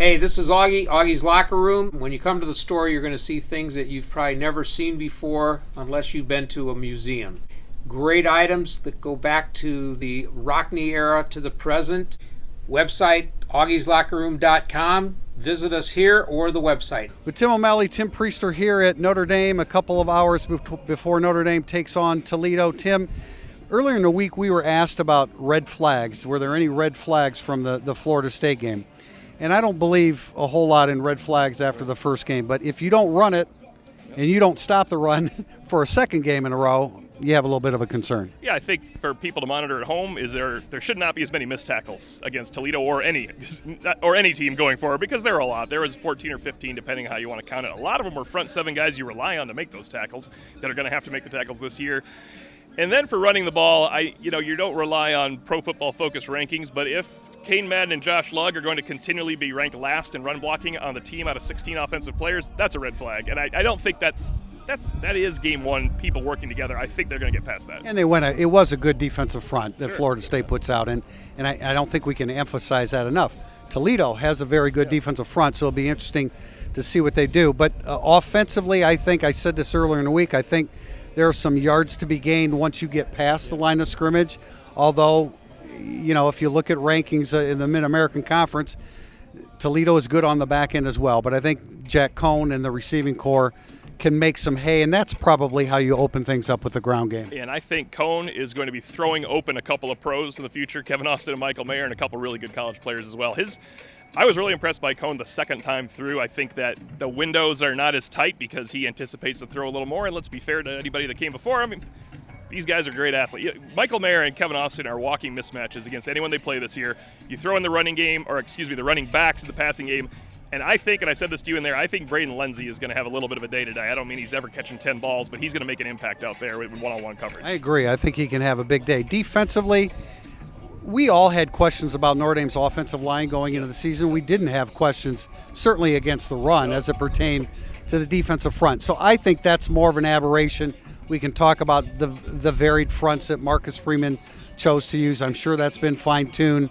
Hey, this is Augie, Augie's Locker Room. When you come to the store, you're going to see things that you've probably never seen before unless you've been to a museum. Great items that go back to the Rockney era to the present. Website, augieslockerroom.com. Visit us here or the website. With Tim O'Malley, Tim Priester here at Notre Dame a couple of hours before Notre Dame takes on Toledo. Tim, earlier in the week we were asked about red flags. Were there any red flags from the Florida State game? And I don't believe a whole lot in red flags after the first game. But if you don't run it and you don't stop the run for a second game in a row, you have a little bit of a concern. Yeah, I think for people to monitor at home is there should not be as many missed tackles against Toledo or any team going forward, because there are a lot. There was 14 or 15, depending on how you want to count it. A lot of them were front seven guys you rely on to make those tackles that are going to have to make the tackles this year. And then for running the ball, you don't rely on Pro Football Focus rankings, but if Kane Madden and Josh Lugg are going to continually be ranked last in run blocking on the team out of 16 offensive players, that's a red flag. And I don't think that is game one, people working together. I think they're going to get past that. And it was a good defensive front that Florida State puts out, and I don't think we can emphasize that enough. Toledo has a very good defensive front, so it'll be interesting to see what they do. But offensively, I think, I said this earlier in the week, I think there are some yards to be gained once you get past the line of scrimmage, although if you look at rankings in the Mid-American Conference, Toledo is good on the back end as well. But I think Jack Cohn and the receiving corps can make some hay, and that's probably how you open things up with the ground game. And I think Cohn is going to be throwing open a couple of pros in the future, Kevin Austin and Michael Mayer, and a couple really good college players as well. I was really impressed by Cohn the second time through. I think that the windows are not as tight because he anticipates to throw a little more, and let's be fair to anybody that came before him. These guys are great athletes. Michael Mayer and Kevin Austin are walking mismatches against anyone they play this year. You throw in the running backs in the passing game, and I think, and I said this to you in there, I think Braden Lindsey is going to have a little bit of a day today. I don't mean he's ever catching 10 balls, but he's going to make an impact out there with one-on-one coverage. I agree. I think he can have a big day. Defensively, we all had questions about Notre Dame's offensive line going into the season. We didn't have questions, certainly against the run, as it pertained to the defensive front. So I think that's more of an aberration. We can talk about the varied fronts that Marcus Freeman chose to use. I'm sure that's been fine-tuned.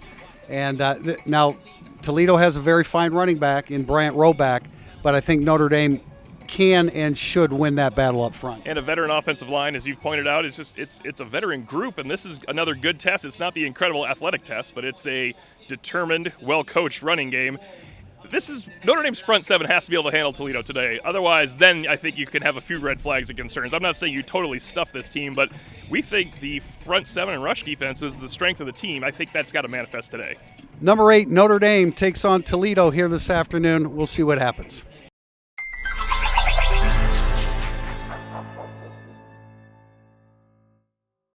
And now Toledo has a very fine running back in Bryant Roback, but I think Notre Dame can and should win that battle up front. And a veteran offensive line, as you've pointed out, it's a veteran group, and this is another good test. It's not the incredible athletic test, but it's a determined, well-coached running game. Notre Dame's front seven has to be able to handle Toledo today. Otherwise, then I think you can have a few red flags and concerns. I'm not saying you totally stuff this team, but we think the front seven and rush defense is the strength of the team. I think that's got to manifest today. Number 8, Notre Dame takes on Toledo here this afternoon. We'll see what happens.